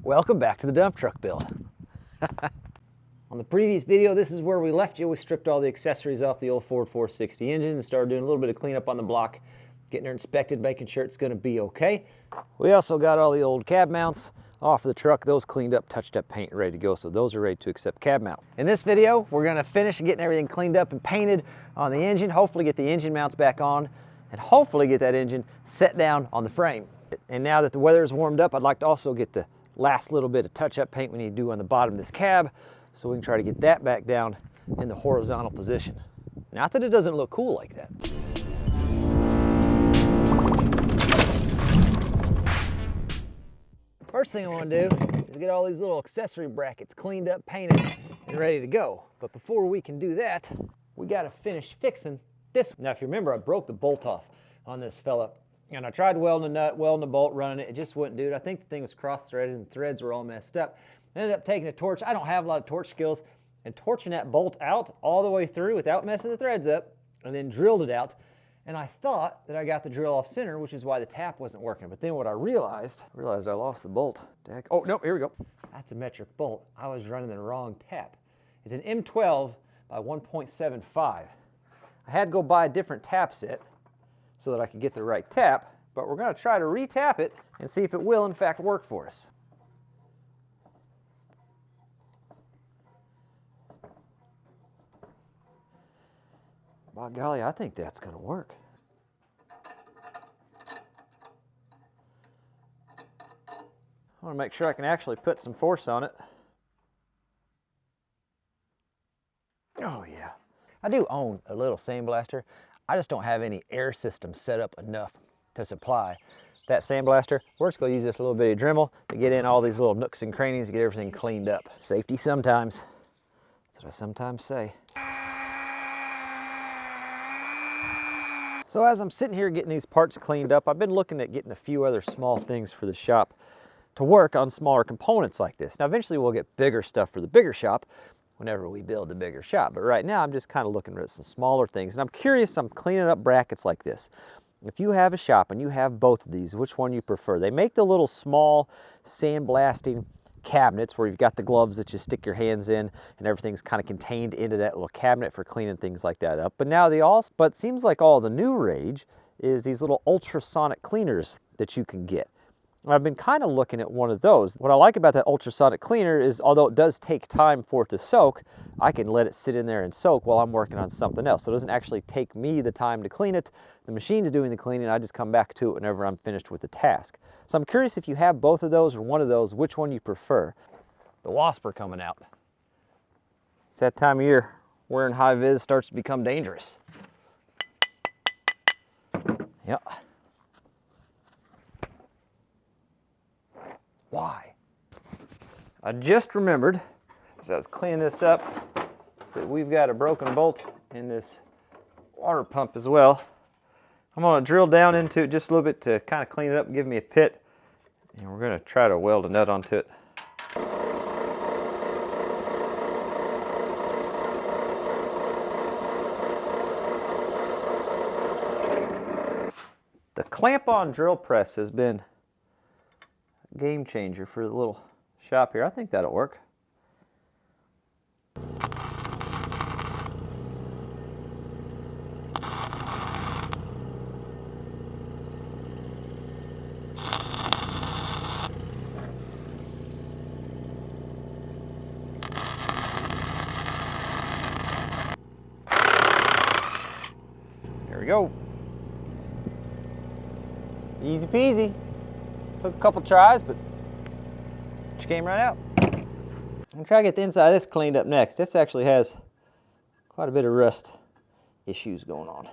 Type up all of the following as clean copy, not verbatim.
Welcome back to the dump truck build. On the previous video, this is where we left you. We stripped all the accessories off the old Ford 460 engine and started doing a little bit of cleanup on the block, getting her inspected, making sure it's going to be okay. We also got all the old cab mounts off of the truck, those cleaned up, touched up, paint, ready to go, so those are ready to accept cab mount. In this video, we're going to finish getting everything cleaned up and painted on the engine, hopefully get the engine mounts back on, and hopefully get that engine set down on the frame. And now that the weather is warmed up, I'd like to also get the last little bit of touch-up paint we need to do on the bottom of this cab so we can try to get that back down in the horizontal position. Not that it doesn't look cool like that. First thing I want to do is get all these little accessory brackets cleaned up, painted, and ready to go. But before we can do that, we got to finish fixing this. Now, if you remember, I broke the bolt off on this fella, and I tried welding a nut, welding a bolt, running it. It just wouldn't do it. I think the thing was cross-threaded and the threads were all messed up. I ended up taking a torch. I don't have a lot of torch skills, and torching that bolt out all the way through without messing the threads up, and then drilled it out. And I thought that I got the drill off center, which is why the tap wasn't working. But then what I realized I lost the bolt. Oh, no, here we go. That's a metric bolt. I was running the wrong tap. It's an M12 by 1.75. I had to go buy a different tap set so that I could get the right tap, but we're going to try to re-tap it and see if it will in fact work for us. By golly, I think that's going to work. I want to make sure I can actually put some force on it. Oh yeah. I do own a little sandblaster. I just don't have any air system set up enough to supply that sandblaster. We're just going to use this little bitty Dremel to get in all these little nooks and crannies to get everything cleaned up. Safety sometimes. That's what I sometimes say. So as I'm sitting here getting these parts cleaned up, I've been looking at getting a few other small things for the shop to work on smaller components like this. Now eventually we'll get bigger stuff for the bigger shop whenever we build the bigger shop. But right now I'm just kind of looking at some smaller things. And I'm curious, I'm cleaning up brackets like this. If you have a shop and you have both of these, which one you prefer? They make the little small sandblasting cabinets where you've got the gloves that you stick your hands in and everything's kind of contained into that little cabinet for cleaning things like that up. But now but it seems like all the new rage is these little ultrasonic cleaners that you can get. I've been kind of looking at one of those. What I like about that ultrasonic cleaner is, although it does take time for it to soak, I can let it sit in there and soak while I'm working on something else. So it doesn't actually take me the time to clean it. The machine's doing the cleaning. I just come back to it whenever I'm finished with the task. So I'm curious if you have both of those or one of those, which one you prefer. The wasps are coming out. It's that time of year. Wearing high vis starts to become dangerous. Yep. Why? I just remembered, as I was cleaning this up, that we've got a broken bolt in this water pump as well. I'm going to drill down into it just a little bit to kind of clean it up and give me a pit. And we're going to try to weld a nut onto it. The clamp-on drill press has been game changer for the little shop here. I think that'll work. There we go. Easy peasy. Took a couple tries, but it came right out. I'm gonna try to get the inside of this cleaned up next. This actually has quite a bit of rust issues going on.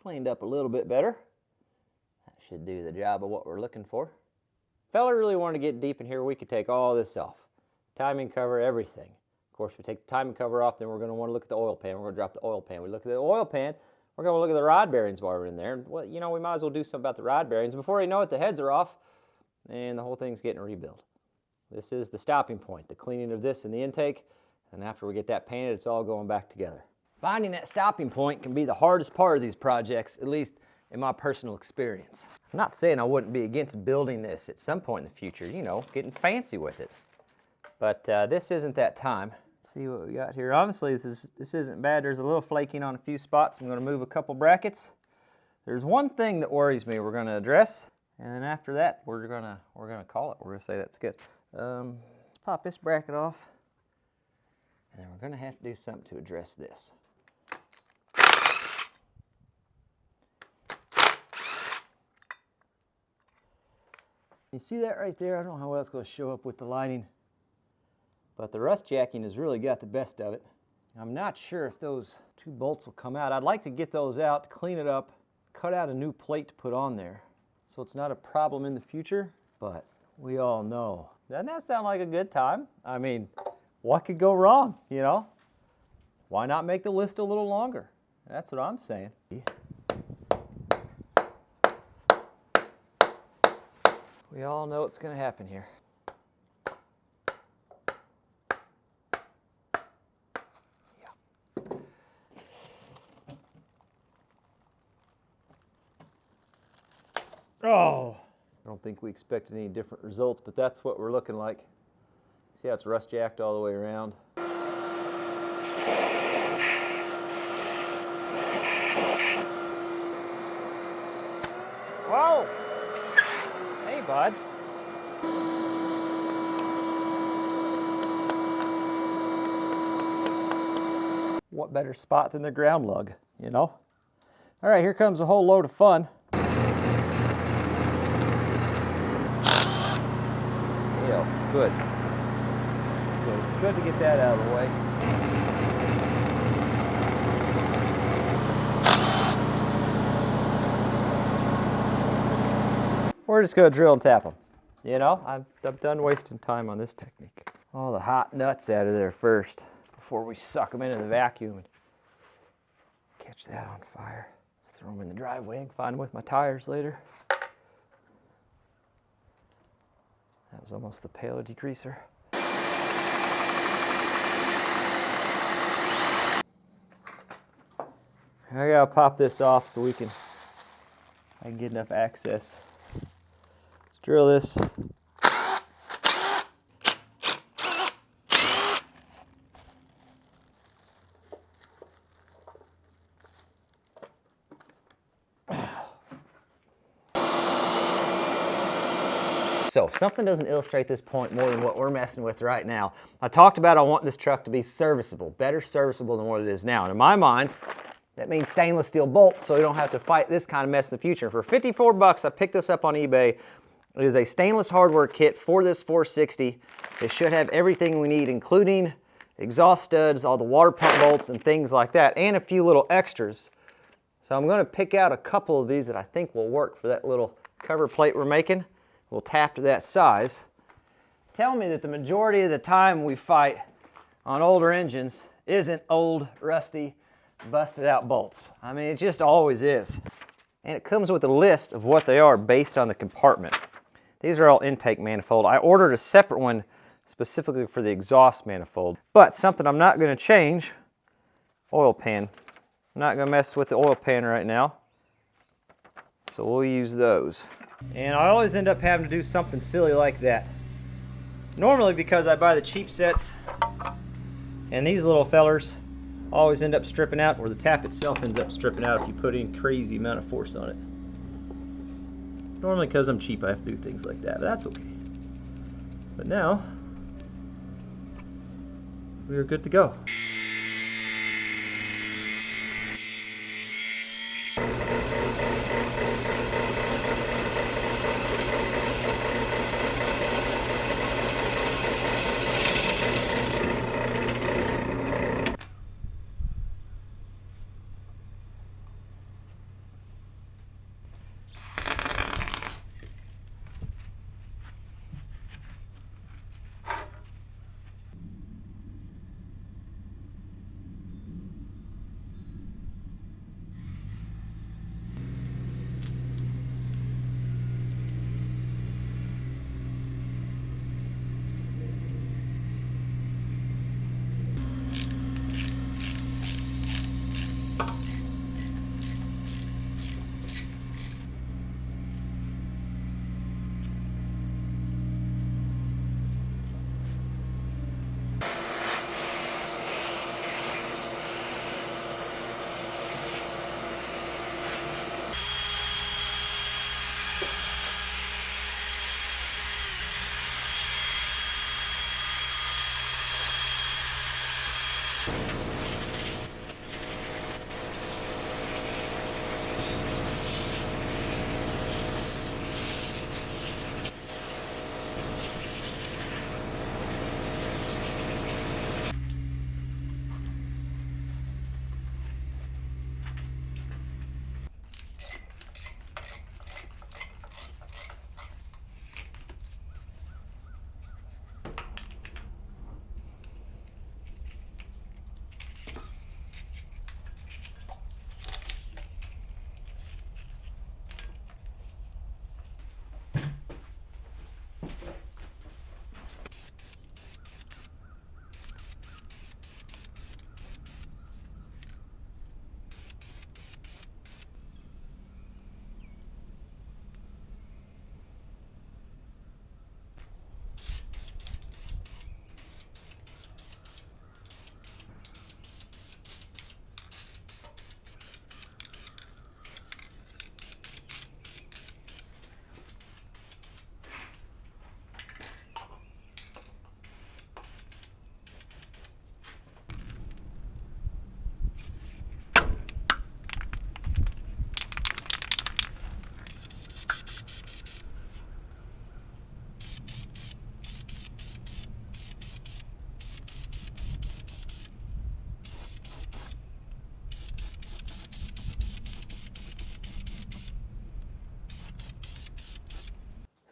Cleaned up a little bit better. That should do the job of what we're looking for. If fella really wanted to get deep in here, we could take all this off. Timing cover, everything. Of course, we take the timing cover off, then we're gonna want to look at the oil pan. We're gonna drop the oil pan. We look at the oil pan, we're going to look at the rod bearings while we're in there. Well, you know, we might as well do something about the rod bearings. Before you know it, the heads are off, and the whole thing's getting rebuilt. This is the stopping point, the cleaning of this in the intake, and after we get that painted, it's all going back together. Finding that stopping point can be the hardest part of these projects, at least in my personal experience. I'm not saying I wouldn't be against building this at some point in the future, you know, getting fancy with it. But this isn't that time. Let's see what we got here. Honestly, this isn't bad. There's a little flaking on a few spots. I'm going to move a couple brackets. There's one thing that worries me we're going to address, and then after that, we're gonna call it. We're going to say that's good. Let's pop this bracket off, and then we're going to have to do something to address this. You see that right there? I don't know how well it's going to show up with the lighting, but the rust jacking has really got the best of it. I'm not sure if those two bolts will come out. I'd like to get those out, clean it up, cut out a new plate to put on there so it's not a problem in the future, but we all know. Doesn't that sound like a good time? I mean, what could go wrong, you know? Why not make the list a little longer? That's what I'm saying. We all know what's going to happen here. Yeah. Oh! I don't think we expected any different results, but that's what we're looking like. See how it's rust jacked all the way around? Whoa! Hey, bud. What better spot than the ground lug, you know? All right, here comes a whole load of fun. Yeah, good. It's good. It's good to get that out of the way. We're just going to drill and tap them. You know, I'm done wasting time on this technique. All the hot nuts out of there first before we suck them into the vacuum and catch that on fire. Just throw them in the driveway and find them with my tires later. That was almost the pale degreaser. I gotta pop this off so I can get enough access. Let's drill this. So if something doesn't illustrate this point more than what we're messing with right now, I talked about I want this truck to be serviceable, better serviceable than what it is now. And in my mind, that means stainless steel bolts so we don't have to fight this kind of mess in the future. For 54 bucks, I picked this up on eBay. It is a stainless hardware kit for this 460. It should have everything we need, including exhaust studs, all the water pump bolts and things like that, and a few little extras. So I'm going to pick out a couple of these that I think will work for that little cover plate we're making. We'll tap to that size. Tell me that the majority of the time we fight on older engines isn't old, rusty, busted out bolts. I mean, it just always is. And it comes with a list of what they are based on the compartment. These are all intake manifold. I ordered a separate one specifically for the exhaust manifold. But something I'm not going to change, oil pan. I'm not going to mess with the oil pan right now. So we'll use those. And I always end up having to do something silly like that. Normally because I buy the cheap sets, and these little fellers always end up stripping out, or the tap itself ends up stripping out if you put in crazy amount of force on it. Normally because I'm cheap I have to do things like that, but that's okay. But now, we are good to go.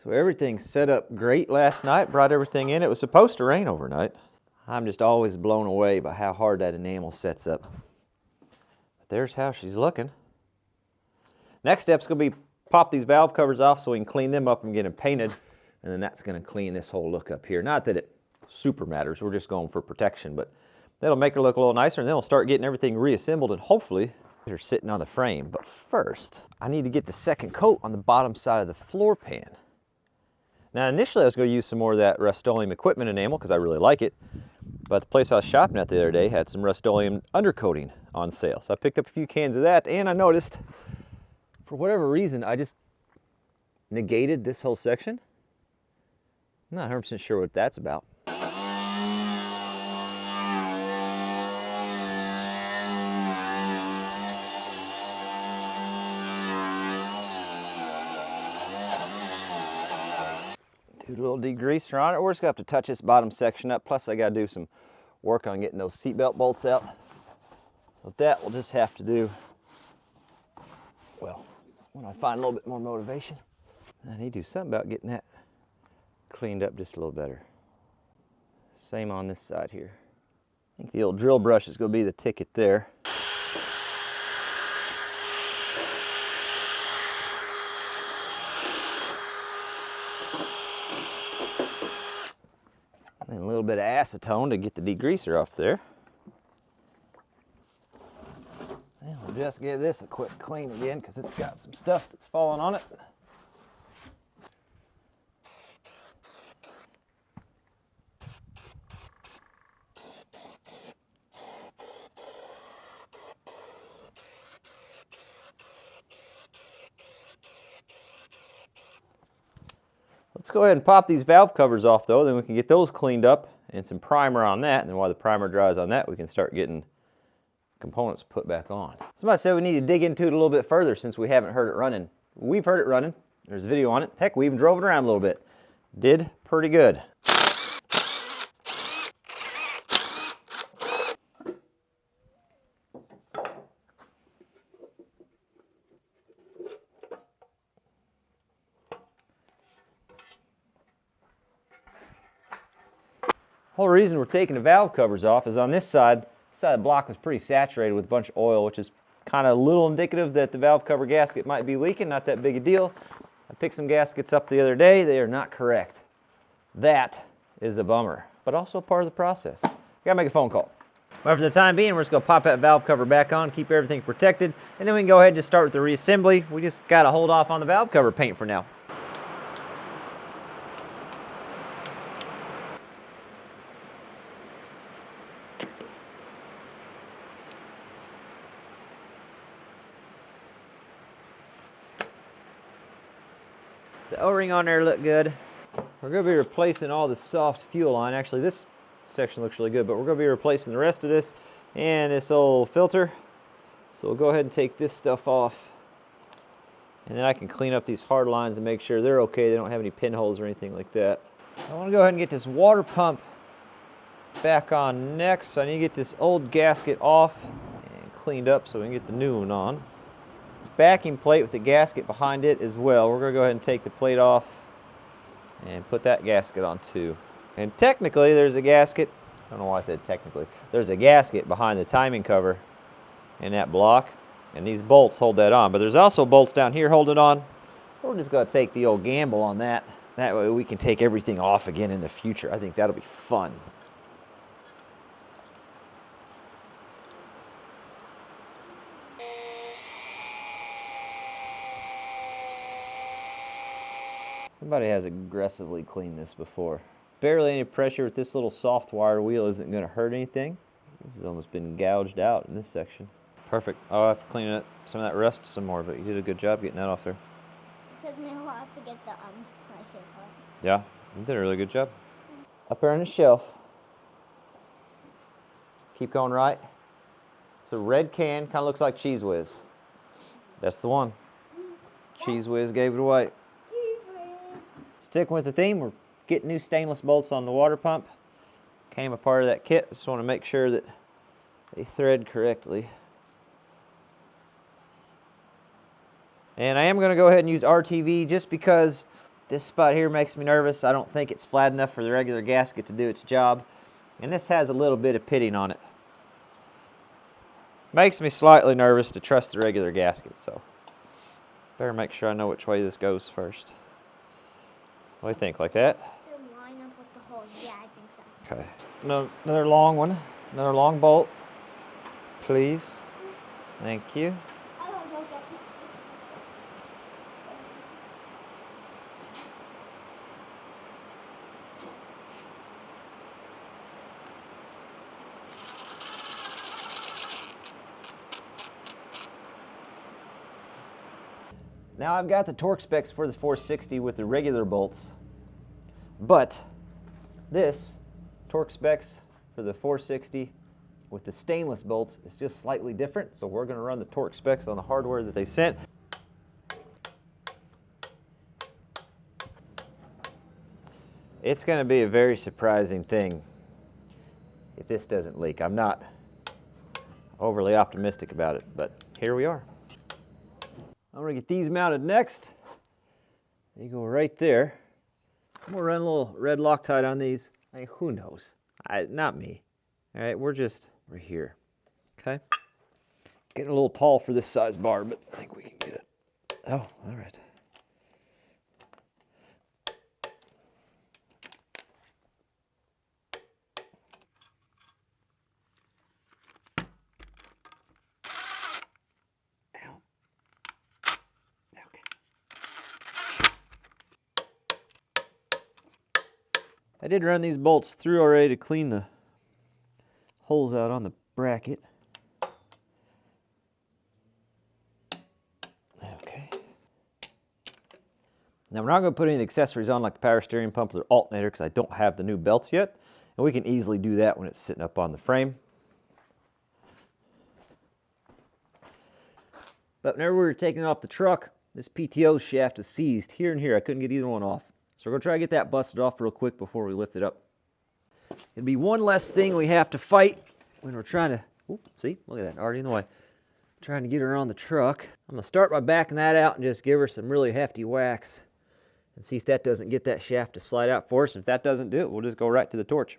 So everything set up great last night, brought everything in. It was supposed to rain overnight. I'm just always blown away by how hard that enamel sets up. But there's how she's looking. Next step's going to be pop these valve covers off so we can clean them up and get them painted. And then that's going to clean this whole look up here. Not that it super matters, we're just going for protection, but that'll make her look a little nicer, and then we'll start getting everything reassembled and hopefully they're sitting on the frame. But first, I need to get the second coat on the bottom side of the floor pan. Now initially I was going to use some more of that Rust-Oleum equipment enamel because I really like it, but the place I was shopping at the other day had some Rust-Oleum undercoating on sale. So I picked up a few cans of that, and I noticed, for whatever reason, I just negated this whole section. I'm not 100% sure what that's about. Do a little degreaser on it. We're just going to have to touch this bottom section up. Plus I got to do some work on getting those seatbelt bolts out. So that we'll just have to do, well, when I find a little bit more motivation. I need to do something about getting that cleaned up just a little better. Same on this side here. I think the old drill brush is going to be the ticket there. And a little bit of acetone to get the degreaser off there. And we'll just give this a quick clean again because it's got some stuff that's falling on it. Let's go ahead and pop these valve covers off though, then we can get those cleaned up and some primer on that, and then while the primer dries on that we can start getting components put back on. Somebody said we need to dig into it a little bit further since we haven't heard it running. We've heard it running, there's a video on it. Heck, we even drove it around a little bit. Did pretty good. The whole reason we're taking the valve covers off is on this side of the block was pretty saturated with a bunch of oil, which is kind of a little indicative that the valve cover gasket might be leaking. Not that big a deal. I picked some gaskets up the other day. They are not correct. That is a bummer, but also part of the process. Gotta make a phone call. But for the time being, we're just gonna pop that valve cover back on, keep everything protected, and then we can go ahead and just start with the reassembly. We just gotta hold off on the valve cover paint for now. The O-ring on there looked good. We're going to be replacing all the soft fuel line. Actually, this This section looks really good, but we're going to be replacing the rest of this and this old filter. So we'll go ahead and take this stuff off, and then I can clean up these hard lines and make sure they're okay. They don't have any pinholes or anything like that. I want to go ahead and get this water pump back on next. So I need to get this old gasket off and cleaned up so we can get the new one on. This backing plate with the gasket behind it as well. We're going to go ahead and take the plate off and put that gasket on too. And technically there's a gasket, I don't know why I said technically, there's a gasket behind the timing cover in that block, and these bolts hold that on. But there's also bolts down here holding it on. We're just going to take the old gamble on that. That way we can take everything off again in the future. I think that'll be fun. Somebody has aggressively cleaned this before. Barely any pressure with this little soft wire wheel isn't going to hurt anything. This has almost been gouged out in this section. Perfect. I'll have to clean it, some of that rust some more, but you did a good job getting that off there. It took me a while to get the right here part. Yeah, you did a really good job. Up there on the shelf. Keep going right. It's a red can, kind of looks like Cheese Whiz. That's the one. Cheese Whiz gave it away. Sticking with the theme, we're getting new stainless bolts on the water pump. Came a part of that kit. Just want to make sure that they thread correctly. And I am going to go ahead and use RTV just because this spot here makes me nervous. I don't think it's flat enough for the regular gasket to do its job. And this has a little bit of pitting on it. Makes me slightly nervous to trust the regular gasket, so better make sure I know which way this goes first. What do you think, like that? Line up with the hole. Yeah, I think so. Okay. No, another long one. Another long bolt. Please. Thank you. Now I've got the torque specs for the 460 with the regular bolts, but this torque specs for the 460 with the stainless bolts is just slightly different, so we're going to run the torque specs on the hardware that they sent. It's going to be a very surprising thing if this doesn't leak. I'm not overly optimistic about it, but here we are. I'm going to get these mounted next. They go right there. I'm going to run a little red Loctite on these. I mean, who knows? Not me. All right, we're here. Okay? Getting a little tall for this size bar, but I think we can get it. Oh, all right. I did run these bolts through already to clean the holes out on the bracket. Okay. Now we're not going to put any of the accessories on like the power steering pump or the alternator because I don't have the new belts yet. And we can easily do that when it's sitting up on the frame. But whenever we were taking it off the truck, this PTO shaft is seized here and here. I couldn't get either one off. So we're going to try to get that busted off real quick before we lift it up. It'll be one less thing we have to fight when we're trying to, see, look at that, already in the way. Trying to get her on the truck. I'm going to start by backing that out and just give her some really hefty whacks and see if that doesn't get that shaft to slide out for us. And if that doesn't do it, we'll just go right to the torch.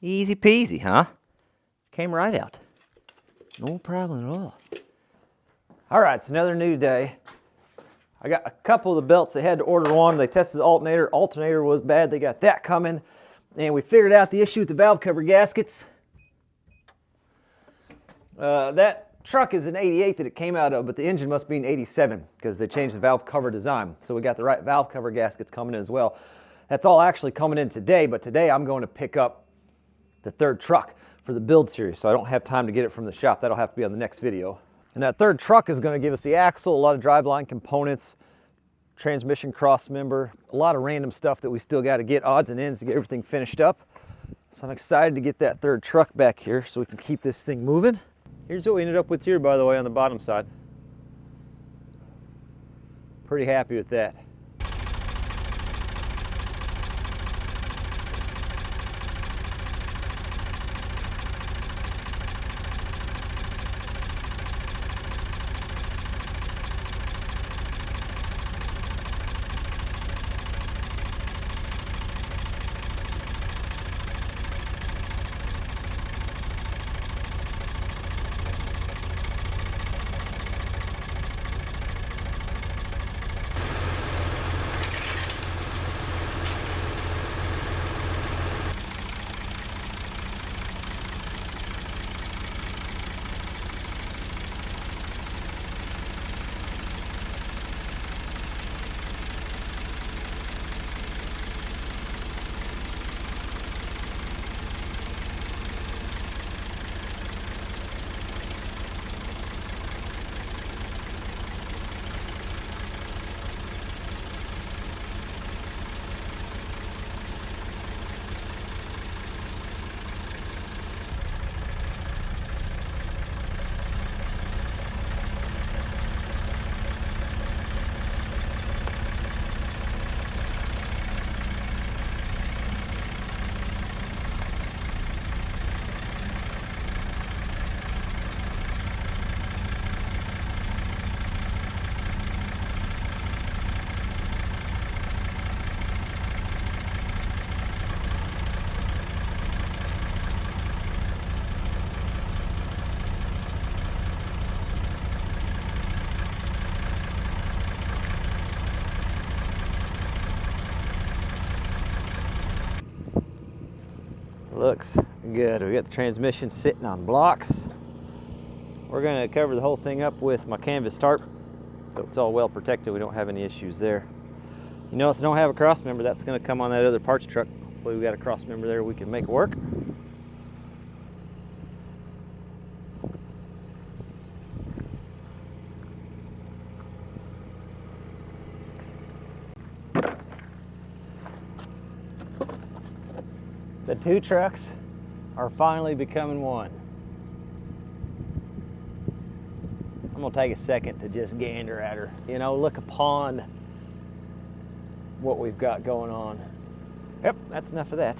Easy peasy, huh? Came right out. No problem at all. All right, it's another new day. I got a couple of the belts. They had to order one. They tested the alternator. Alternator was bad. They got that coming. And we figured out the issue with the valve cover gaskets. That truck is an 88 that it came out of, but the engine must be an 87 because they changed the valve cover design. So we got the right valve cover gaskets coming in as well. That's all actually coming in today, but today I'm going to pick up the third truck for the build series, so I don't have time to get it from the shop. That'll have to be on the next video. And that third truck is going to give us the axle, a lot of driveline components, transmission cross member, a lot of random stuff that we still got to get odds and ends to get everything finished up. So I'm excited to get that third truck back here so we can keep this thing moving. Here's what we ended up with here, by the way, on the bottom side. Pretty happy with that. Looks good. We got the transmission sitting on blocks. We're going to cover the whole thing up with my canvas tarp, so it's all well protected. We don't have any issues there. You notice I don't have a cross member. That's going to come on that other parts truck. Hopefully we got a cross member there we can make it work. The two trucks are finally becoming one. I'm gonna take a second to just gander at her. You know, look upon what we've got going on. Yep, that's enough of that.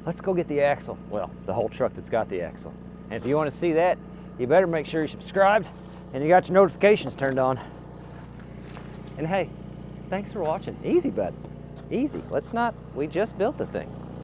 Let's go get the axle. Well, the whole truck that's got the axle. And if you want to see that, you better make sure you're subscribed and you got your notifications turned on. And hey, thanks for watching. Easy, bud. Easy. We just built the thing.